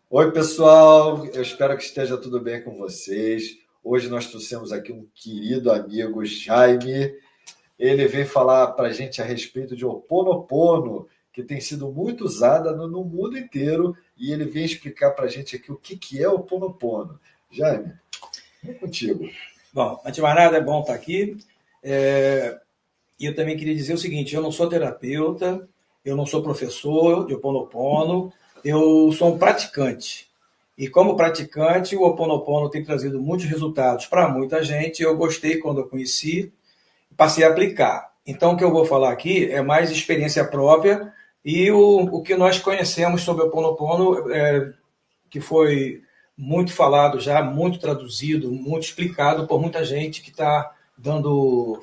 Oi, pessoal, eu espero que esteja tudo bem com vocês. Hoje nós trouxemos aqui um querido amigo, Jaime. Ele vem falar para a gente a respeito de Ho Oponopono, que tem sido muito usada no mundo inteiro, e ele vem explicar para a gente aqui o que é Ho Oponopono. Jaime, é contigo. Bom, antes de mais nada, é bom estar aqui. E eu também queria dizer o seguinte, eu não sou terapeuta, eu não sou professor de Ho Oponopono, eu sou um praticante. E como praticante, o Ho Oponopono tem trazido muitos resultados para muita gente. Eu gostei quando eu conheci, passei a aplicar. Então, o que eu vou falar aqui é mais experiência própria e o que nós conhecemos sobre o Ho Oponopono, que foi muito falado já, muito traduzido, muito explicado por muita gente que está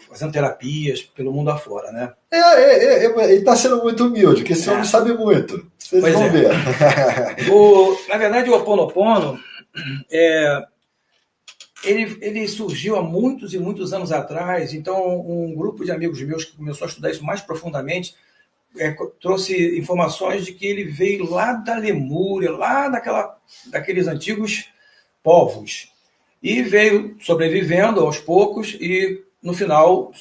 fazendo terapias pelo mundo afora, né? Ele está sendo muito humilde, porque esse homem sabe muito. Vocês vão ver. Na verdade, o Ho Oponopono, ele surgiu há muitos e muitos anos atrás. Então, um grupo de amigos meus que começou a estudar isso mais profundamente trouxe informações de que ele veio lá da Lemúria, lá daqueles antigos povos. E veio sobrevivendo aos poucos e, no final,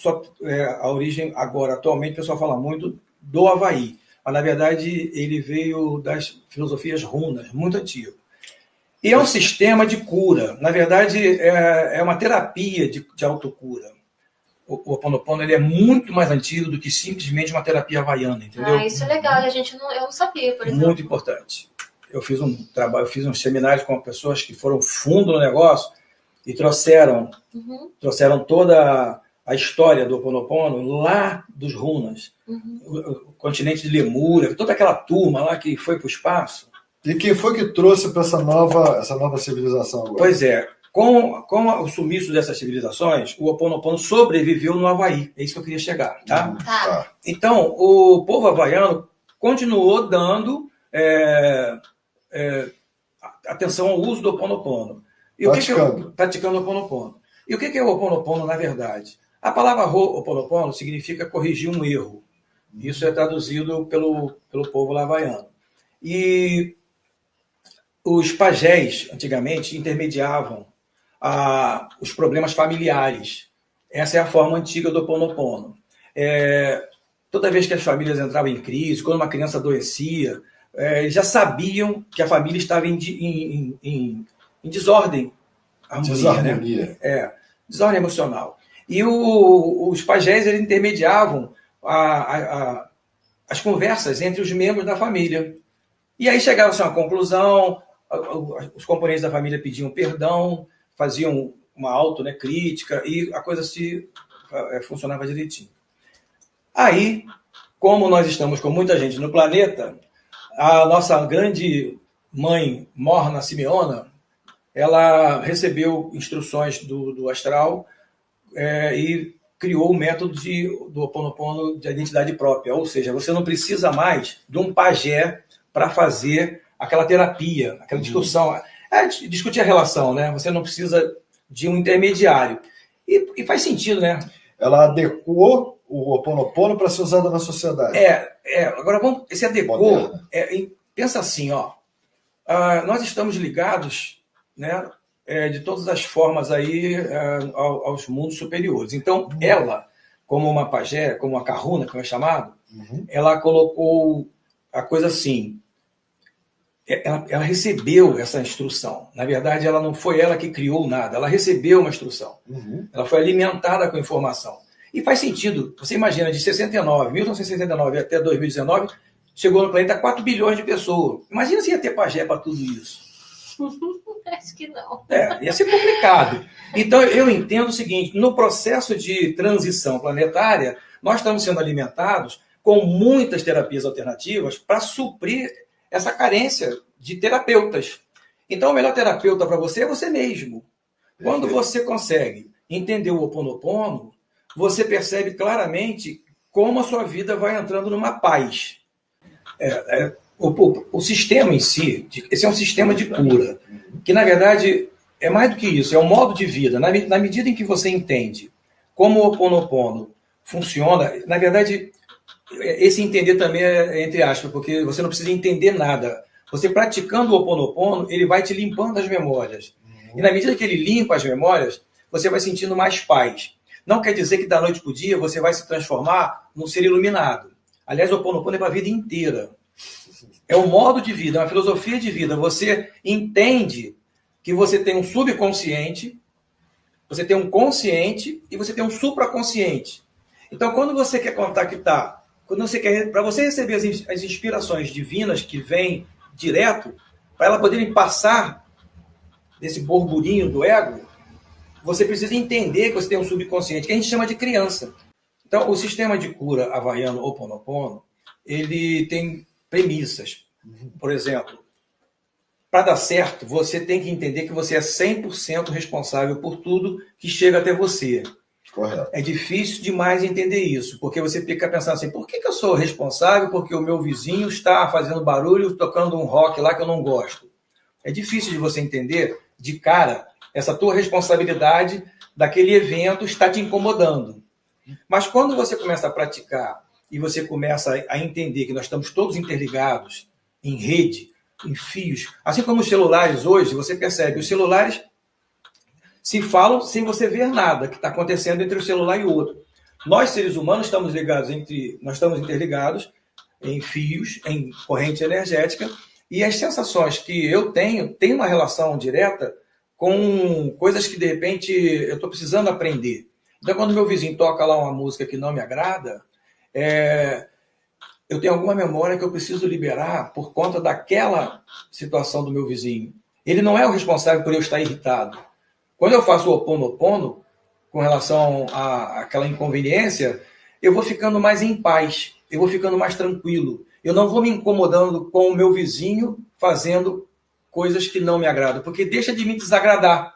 a origem, agora, atualmente, o pessoal fala muito do Havaí. Mas, na verdade, ele veio das filosofias runas, muito antigo. E é um sistema de cura. Na verdade, é uma terapia de autocura. O Ho Oponopono ele é muito mais antigo do que simplesmente uma terapia havaiana, entendeu? Isso é legal, eu não sabia, por exemplo. Muito importante. Eu fiz uns seminários com pessoas que foram fundo no negócio e trouxeram toda a história do Ho Oponopono lá dos runas, o continente de Lemúria, toda aquela turma lá que foi para o espaço. E quem foi que trouxe para essa nova civilização agora? Pois é, com o sumiço dessas civilizações, o Ho Oponopono sobreviveu no Havaí. É isso que eu queria chegar, tá? Tá. Então, o povo havaiano continuou dando atenção ao uso do Ho Oponopono. Praticando o Ho Oponopono. E o que é o Ho Oponopono, na verdade? A palavra Ho Oponopono significa corrigir um erro. Isso é traduzido pelo povo havaiano. E os pajés, antigamente, intermediavam os problemas familiares. Essa é a forma antiga do Ho Oponopono. Toda vez que as famílias entravam em crise, quando uma criança adoecia, eles já sabiam que a família estava em desordem. Desarmonia. Né? Desordem emocional. E os pajés eles intermediavam as conversas entre os membros da família. E aí chegava-se a uma conclusão, os componentes da família pediam perdão, faziam uma autocrítica e a coisa funcionava direitinho. Aí, como nós estamos com muita gente no planeta, a nossa grande mãe, Morna Simeona, ela recebeu instruções do astral e criou o método do Ho Oponopono de identidade própria. Ou seja, você não precisa mais de um pajé para fazer aquela terapia, aquela discussão. Discutir a relação, né? Você não precisa de um intermediário. E faz sentido, né? Ela adequou o Ho Oponopono para ser usado na sociedade. Agora, esse adequou... pensa assim, nós estamos ligados, né, de todas as formas aí aos mundos superiores. Então, ela, como uma pajé, como uma kahuna, que é chamado, ela colocou a coisa assim... Ela recebeu essa instrução. Na verdade, ela não foi ela que criou nada. Ela recebeu uma instrução. Ela foi alimentada com informação. E faz sentido. Você imagina, de 1969 até 2019, chegou no planeta 4 bilhões de pessoas. Imagina se ia ter pajé para tudo isso. Acho que não. Ia ser complicado. Então, eu entendo o seguinte, no processo de transição planetária, nós estamos sendo alimentados com muitas terapias alternativas para suprir essa carência de terapeutas. Então, o melhor terapeuta para você é você mesmo. Quando você consegue entender o Ho Oponopono, você percebe claramente como a sua vida vai entrando numa paz. O sistema em si, esse é um sistema de cura, que, na verdade, é mais do que isso, é um modo de vida. Na medida em que você entende como o Ho Oponopono funciona, na verdade... Esse entender também é entre aspas, porque você não precisa entender nada. Você praticando o Ho Oponopono, ele vai te limpando as memórias. E na medida que ele limpa as memórias, você vai sentindo mais paz. Não quer dizer que da noite para o dia você vai se transformar num ser iluminado. Aliás, o Ho Oponopono é para a vida inteira. É um modo de vida, é uma filosofia de vida. Você entende que você tem um subconsciente, você tem um consciente e você tem um supraconsciente. Então, quando você quer contactar, para você receber as inspirações divinas que vêm direto, para elas poderem passar desse burburinho do ego, você precisa entender que você tem um subconsciente, que a gente chama de criança. Então, o sistema de cura havaiano Ho Oponopono, ele tem premissas. Por exemplo, para dar certo, você tem que entender que você é 100% responsável por tudo que chega até você. Correto. É difícil demais entender isso, porque você fica pensando assim, por que eu sou responsável porque o meu vizinho está fazendo barulho, tocando um rock lá que eu não gosto? É difícil de você entender, de cara, essa tua responsabilidade daquele evento está te incomodando. Mas quando você começa a praticar e você começa a entender que nós estamos todos interligados em rede, em fios, assim como os celulares hoje, você percebe, os celulares se falam sem você ver nada que está acontecendo entre o celular e o outro. Nós, seres humanos, estamos interligados em fios, em corrente energética, e as sensações que eu tenho têm uma relação direta com coisas que, de repente, eu estou precisando aprender. Então, quando meu vizinho toca lá uma música que não me agrada, eu tenho alguma memória que eu preciso liberar por conta daquela situação do meu vizinho. Ele não é o responsável por eu estar irritado. Quando eu faço o Ho Oponopono, com relação àquela inconveniência, eu vou ficando mais em paz, eu vou ficando mais tranquilo. Eu não vou me incomodando com o meu vizinho fazendo coisas que não me agradam, porque deixa de me desagradar.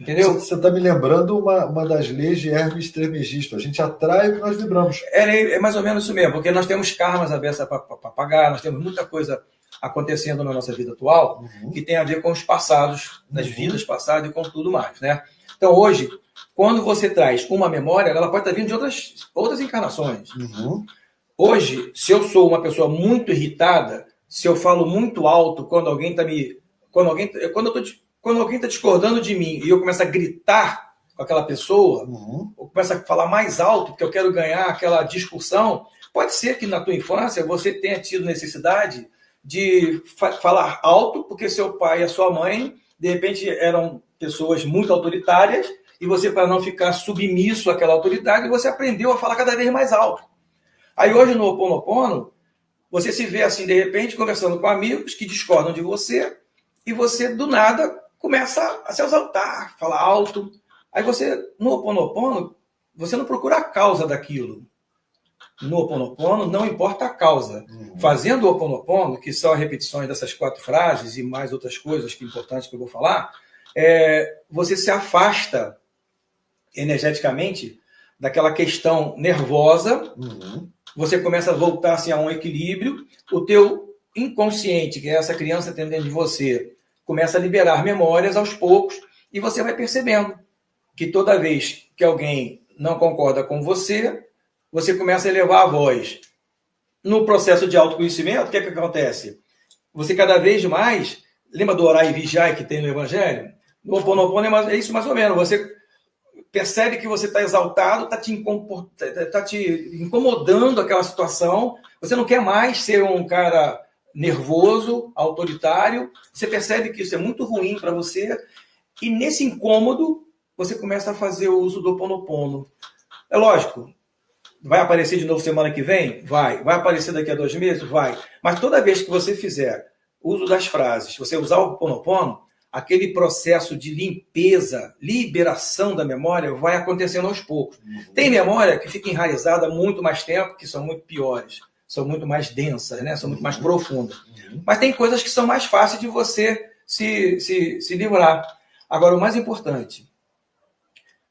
Entendeu? Você está me lembrando uma das leis de Hermes Trismegisto. A gente atrai o que nós vibramos. É mais ou menos isso mesmo, porque nós temos karmas abertas para pagar, nós temos muita coisa acontecendo na nossa vida atual, que tem a ver com os passados, das vidas passadas e com tudo mais, né? Então, hoje, quando você traz uma memória, ela pode estar vindo de outras encarnações. Hoje, se eu sou uma pessoa muito irritada, se eu falo muito alto quando alguém está discordando de mim e eu começo a gritar com aquela pessoa, ou começo a falar mais alto porque eu quero ganhar aquela discussão, pode ser que na tua infância você tenha tido necessidade de falar alto, porque seu pai e a sua mãe, de repente, eram pessoas muito autoritárias, e você, para não ficar submisso àquela autoridade, você aprendeu a falar cada vez mais alto. Aí hoje, no Ho Oponopono, você se vê assim, de repente, conversando com amigos que discordam de você, e você, do nada, começa a se exaltar, falar alto. Aí você, no Ho Oponopono, você não procura a causa daquilo. No Ho Oponopono, não importa a causa. Fazendo o Ho Oponopono, que são as repetições dessas 4 frases e mais outras coisas que importantes que eu vou falar, você se afasta energeticamente daquela questão nervosa, você começa a voltar assim, a um equilíbrio, o teu inconsciente, que é essa criança dentro de você, começa a liberar memórias aos poucos, e você vai percebendo que toda vez que alguém não concorda com você, você começa a elevar a voz. No processo de autoconhecimento, o que acontece? Você cada vez mais, lembra do orar e vigiar que tem no Evangelho? No Ho Oponopono é isso mais ou menos. Você percebe que você está exaltado, está te incomodando aquela situação, você não quer mais ser um cara nervoso, autoritário, você percebe que isso é muito ruim para você, e nesse incômodo, você começa a fazer o uso do Ho Oponopono. É lógico, vai aparecer de novo semana que vem? Vai. Vai aparecer daqui a 2 meses? Vai. Mas toda vez que você fizer uso das frases, você usar o Ho Oponopono, aquele processo de limpeza, liberação da memória vai acontecendo aos poucos. Tem memória que fica enraizada há muito mais tempo, que são muito piores, são muito mais densas, né? São muito mais profundas. Mas tem coisas que são mais fáceis de você se livrar. Agora, o mais importante,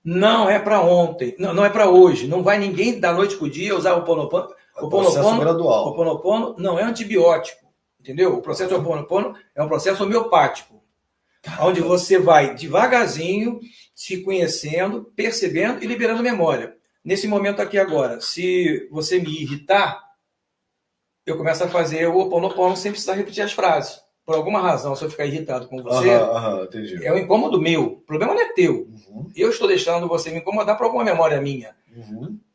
não é para ontem, não é para hoje. Não vai ninguém da noite para o dia usar o Ho Oponopono. O processo gradual. O Ho Oponopono não é antibiótico, entendeu? O processo do Ho Oponopono é um processo homeopático, onde você vai devagarzinho, se conhecendo, percebendo e liberando memória. Nesse momento aqui agora, se você me irritar, eu começo a fazer o Ho Oponopono sem precisar repetir as frases. Por alguma razão, se eu ficar irritado com você, entendi. é um incômodo meu. O problema não é teu. Eu estou deixando você me incomodar por alguma memória minha.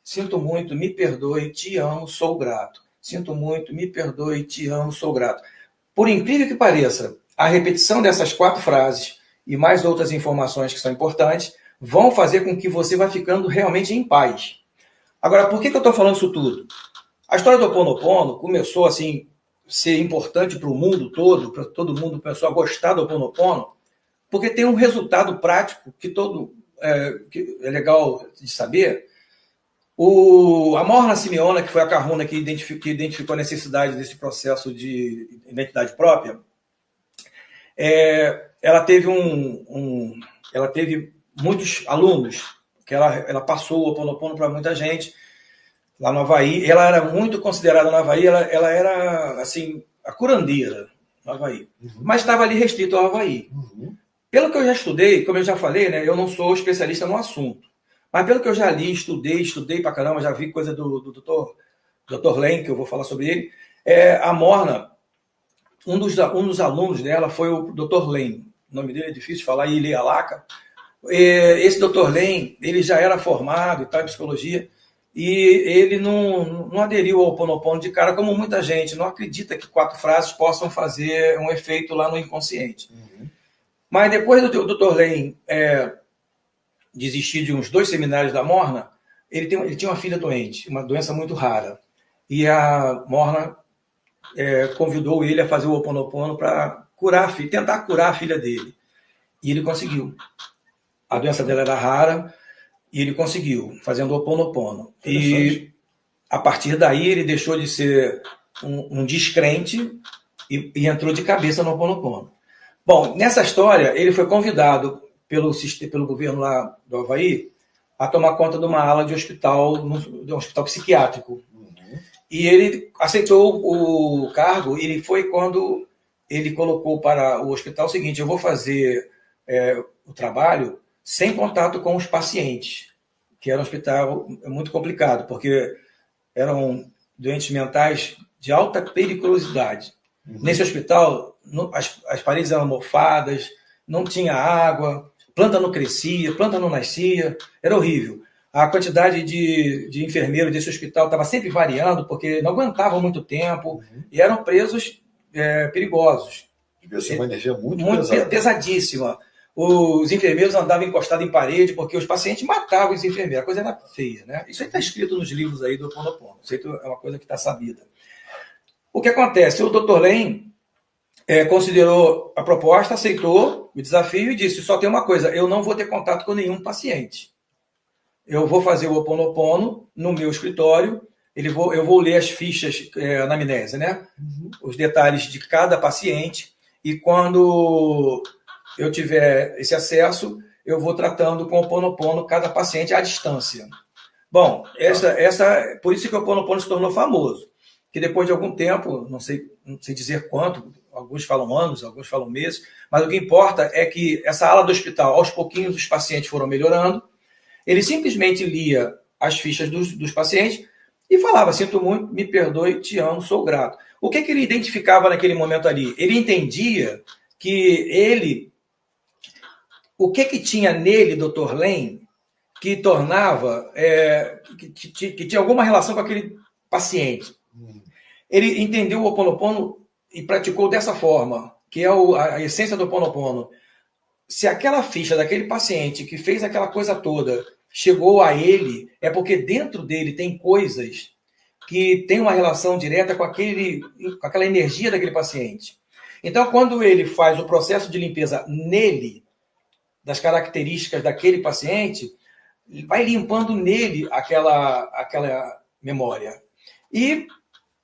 Sinto muito, me perdoe, te amo, sou grato. Sinto muito, me perdoe, te amo, sou grato. Por incrível que pareça, a repetição dessas 4 frases e mais outras informações que são importantes vão fazer com que você vá ficando realmente em paz. Agora, por que eu estou falando isso tudo? A história do Ho Oponopono começou assim ser importante para o mundo todo, para todo mundo, o pessoal gostar do Ho Oponopono, porque tem um resultado prático que que é legal de saber. A Morna Simeona, que foi a Kahuna que identificou a necessidade desse processo de identidade própria, ela teve ela teve muitos alunos, que ela passou o Ho Oponopono para muita gente lá no Havaí. Ela era muito considerada no Havaí, ela era assim a curandeira no Havaí, mas estava ali restrito ao Havaí. Pelo que eu já estudei, como eu já falei, né, eu não sou especialista no assunto, mas pelo que eu já li, estudei pra caramba, já vi coisa do Dr. Len, que eu vou falar sobre ele. A Morna, um dos alunos dela foi o Dr. Len. O nome dele é difícil de falar, Ile Alaka. Esse Dr. Len, ele já era formado e tal, em psicologia, e ele não aderiu ao Ho Oponopono de cara, como muita gente não acredita que 4 frases possam fazer um efeito lá no inconsciente. Mas depois do Dr. Len desistir de uns 2 seminários da Morna, ele tinha uma filha doente, uma doença muito rara. E a Morna convidou ele a fazer o Ho Oponopono para tentar curar a filha dele. E ele conseguiu. A doença dela era rara e ele conseguiu, fazendo o Ho Oponopono. E a partir daí ele deixou de ser um descrente e entrou de cabeça no Ho Oponopono. Bom, nessa história, ele foi convidado pelo governo lá do Havaí a tomar conta de uma ala de um hospital psiquiátrico. E ele aceitou o cargo, e foi quando ele colocou para o hospital o seguinte: eu vou fazer o trabalho sem contato com os pacientes, que era um hospital muito complicado, porque eram doentes mentais de alta periculosidade. Nesse hospital, as paredes eram mofadas, não tinha água, planta não crescia, planta não nascia, era horrível. A quantidade de enfermeiros desse hospital estava sempre variando, porque não aguentavam muito tempo e eram presos perigosos. Devia ser uma energia muito pesada. Pesadíssima. Os enfermeiros andavam encostados em parede, porque os pacientes matavam os enfermeiros. A coisa era feia, né? Isso aí está escrito nos livros aí do Ho Oponopono. Isso aí é uma coisa que está sabida. O que acontece? O Dr. Len considerou a proposta, aceitou o desafio e disse: só tem uma coisa, eu não vou ter contato com nenhum paciente. Eu vou fazer o Ho Oponopono no meu escritório, eu vou ler as fichas, anamnese, né? Os detalhes de cada paciente, e quando eu tiver esse acesso, eu vou tratando com o Ho Oponopono cada paciente à distância. Bom, por isso que o Ho Oponopono se tornou famoso, que depois de algum tempo, não sei dizer quanto, alguns falam anos, alguns falam meses, mas o que importa é que essa ala do hospital, aos pouquinhos os pacientes foram melhorando. Ele simplesmente lia as fichas dos pacientes e falava: sinto muito, me perdoe, te amo, sou grato. O que ele identificava naquele momento ali? Ele entendia que o que tinha nele, Dr. Len, que tornava, que tinha alguma relação com aquele paciente. Ele entendeu o Ho Oponopono e praticou dessa forma, que é a essência do Ho Oponopono. Se aquela ficha daquele paciente que fez aquela coisa toda chegou a ele, é porque dentro dele tem coisas que têm uma relação direta com aquela energia daquele paciente. Então, quando ele faz o processo de limpeza nele, das características daquele paciente, vai limpando nele aquela memória. E,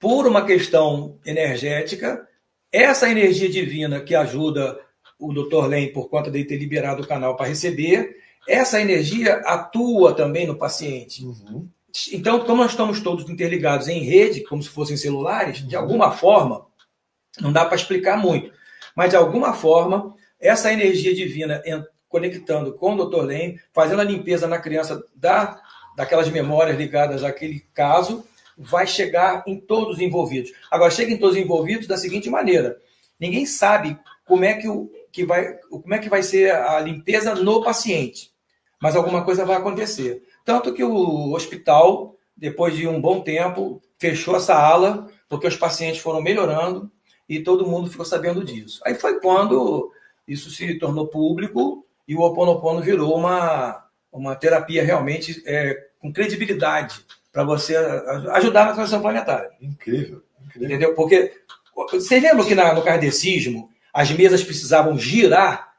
por uma questão energética, essa energia divina que ajuda o Dr. Len, por conta de ter liberado o canal para receber, essa energia atua também no paciente. Então, como nós estamos todos interligados em rede, como se fossem celulares, de alguma forma, não dá para explicar muito, mas de alguma forma, essa energia divina conectando com o Dr. Len, fazendo a limpeza na criança daquelas memórias ligadas àquele caso, vai chegar em todos os envolvidos. Agora, chega em todos os envolvidos da seguinte maneira: ninguém sabe como é que vai ser a limpeza no paciente, mas alguma coisa vai acontecer. Tanto que o hospital, depois de um bom tempo, fechou essa ala, porque os pacientes foram melhorando e todo mundo ficou sabendo disso. Aí foi quando isso se tornou público e o Ho Oponopono virou uma terapia realmente com credibilidade para você ajudar na transição planetária. Incrível. Entendeu? Porque você lembra que no kardecismo as mesas precisavam girar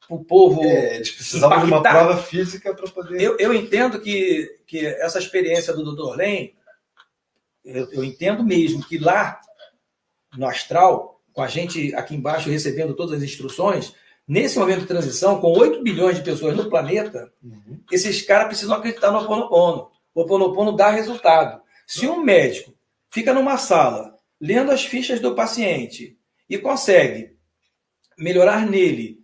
para o povo eles precisavam de uma prova física para poder... Eu entendo que essa experiência do Dr. Len, eu entendo mesmo que lá no astral, com a gente aqui embaixo recebendo todas as instruções, nesse momento de transição, com 8 bilhões de pessoas no planeta, esses caras precisam acreditar no Ho Oponopono. O Ho Oponopono dá resultado. Se um médico fica numa sala, lendo as fichas do paciente e consegue melhorar nele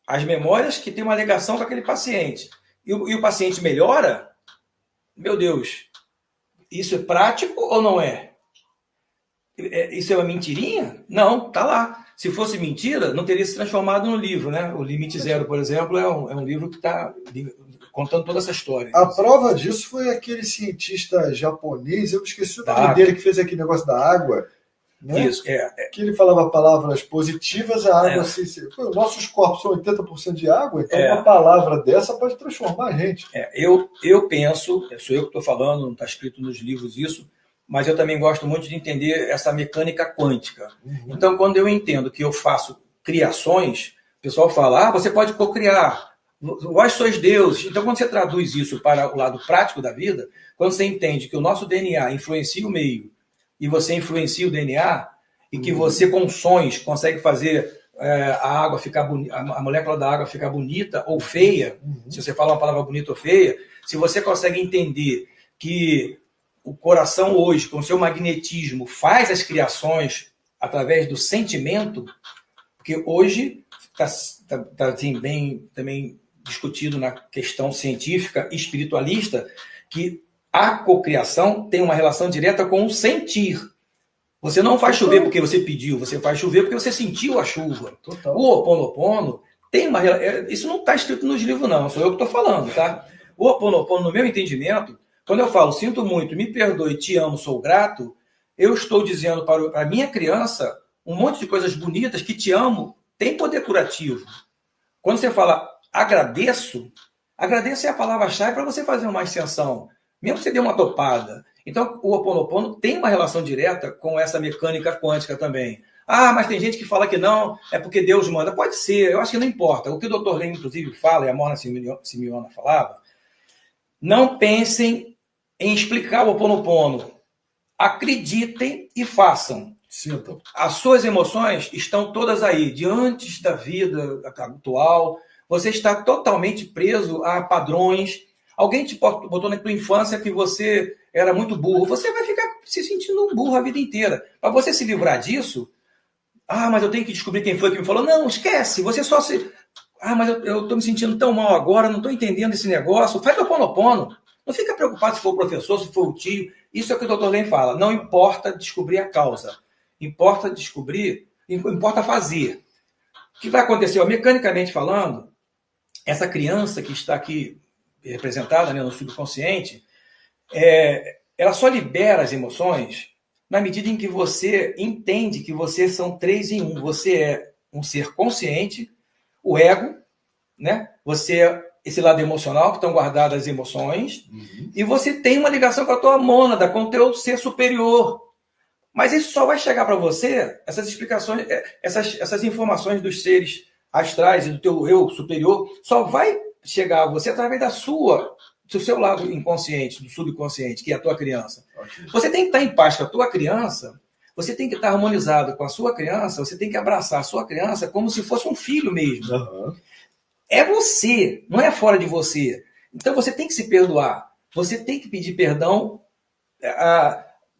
as memórias que tem uma ligação com aquele paciente, e o paciente melhora, meu Deus, isso é prático ou não é? Isso é uma mentirinha? Não, tá lá. Se fosse mentira, não teria se transformado no livro, né? O Limite Zero, por exemplo, é um livro que está contando toda essa história. A prova disso foi aquele cientista japonês, eu esqueci o nome dele, que fez aquele negócio da água. Né? Isso, que ele falava palavras positivas, a água nossos corpos são 80% de água, então uma palavra dessa pode transformar a gente. Eu penso, sou eu que estou falando, não está escrito nos livros isso, mas eu também gosto muito de entender essa mecânica quântica. Então, quando eu entendo que eu faço criações, o pessoal fala, você pode cocriar, vós sois deuses. Então, quando você traduz isso para o lado prático da vida, quando você entende que o nosso DNA influencia o meio, e você influencia o DNA, e que você, com sons, consegue fazer a água ficar bonita, a molécula da água ficar bonita ou feia, se você fala uma palavra bonita ou feia, se você consegue entender que o coração hoje, com o seu magnetismo, faz as criações através do sentimento, porque hoje está assim, bem também discutido na questão científica e espiritualista, que a cocriação tem uma relação direta com o sentir. Você não faz chover porque você pediu, você faz chover porque você sentiu a chuva. Total. O Ho Oponopono tem uma relação... Isso não está escrito nos livros, não. Sou eu que estou falando, tá? O Ho Oponopono, no meu entendimento, quando eu falo, sinto muito, me perdoe, te amo, sou grato, eu estou dizendo para a minha criança um monte de coisas bonitas que te amo, tem poder curativo. Quando você fala agradeço é a palavra-chave para você fazer uma ascensão. Mesmo que você dê uma topada. Então, o Ho Oponopono tem uma relação direta com essa mecânica quântica também. Mas tem gente que fala que não, é porque Deus manda. Pode ser, eu acho que não importa. O que o Dr. Len, inclusive, fala, e a Mona Simeona falava, não pensem em explicar o Ho Oponopono. Acreditem e façam. Sintam. As suas emoções estão todas aí, diante da vida atual. Você está totalmente preso a padrões. Alguém te botou na tua infância que você era muito burro. Você vai ficar se sentindo um burro a vida inteira. Para você se livrar disso, mas eu tenho que descobrir quem foi que me falou. Não, esquece. Você só se... mas eu estou me sentindo tão mal agora, não estou entendendo esse negócio. Faz o Ho Oponopono. Não fica preocupado se for o professor, se for o tio. Isso é o que o Dr. Len fala. Não importa descobrir a causa. Importa fazer. O que vai acontecer? Mecanicamente falando, essa criança que está aqui representada, né, no subconsciente, ela só libera as emoções na medida em que você entende que você são 3 em 1. Você é um ser consciente, o ego, né? Você é esse lado emocional, que estão guardadas as emoções, e você tem uma ligação com a tua mônada, com o teu ser superior. Mas isso só vai chegar para você, essas explicações, essas informações dos seres astrais e do teu eu superior, só vai chegar a você através do seu lado inconsciente, do subconsciente, que é a tua criança. Okay. Você tem que estar em paz com a tua criança, você tem que estar harmonizado com a sua criança, você tem que abraçar a sua criança como se fosse um filho mesmo. É você, não é fora de você. Então você tem que se perdoar, você tem que pedir perdão.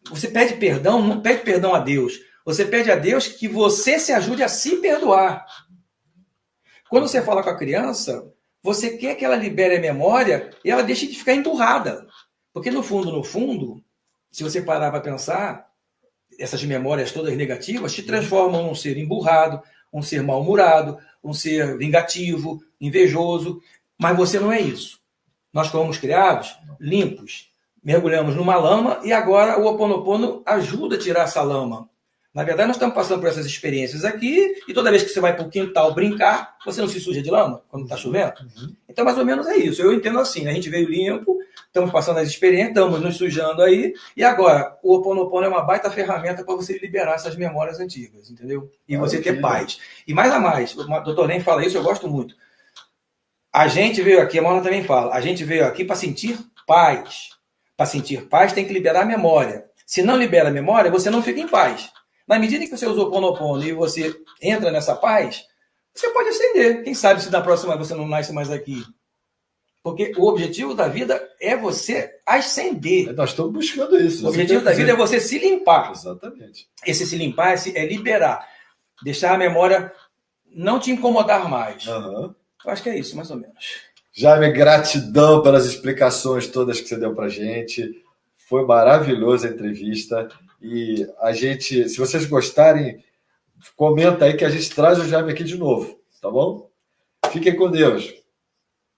Você pede perdão, não pede perdão a Deus. Você pede a Deus que você se ajude a se perdoar. Quando você fala com a criança, você quer que ela libere a memória e ela deixe de ficar emburrada. Porque no fundo, se você parar para pensar, essas memórias todas negativas te transformam num ser emburrado, um ser mal-humorado, um ser vingativo, invejoso, mas você não é isso. Nós fomos criados limpos, mergulhamos numa lama e agora o Ho Oponopono ajuda a tirar essa lama. Na verdade, nós estamos passando por essas experiências aqui e toda vez que você vai para o quintal brincar, você não se suja de lama quando está chovendo? Então, mais ou menos é isso. Eu entendo assim, né? A gente veio limpo, estamos passando as experiências, estamos nos sujando aí e agora o Ho Oponopono é uma baita ferramenta para você liberar essas memórias antigas, entendeu? E você ter paz. E mais a mais, o Dr. Nem fala isso, eu gosto muito. A gente veio aqui, a Mona também fala, a gente veio aqui para sentir paz. Para sentir paz tem que liberar a memória. Se não libera a memória, você não fica em paz. Na medida que você usa o Ho Oponopono e você entra nessa paz, você pode ascender. Quem sabe se na próxima você não nasce mais aqui. Porque o objetivo da vida é você ascender. Nós estamos buscando isso. O objetivo da vida é você se limpar. Exatamente. Esse se limpar é liberar. Deixar a memória não te incomodar mais. Uhum. Eu acho que é isso, mais ou menos. Jaime, gratidão pelas explicações todas que você deu para a gente. Foi maravilhosa a entrevista. E a gente, se vocês gostarem, comenta aí que a gente traz o Jaime aqui de novo, tá bom? Fiquem com Deus.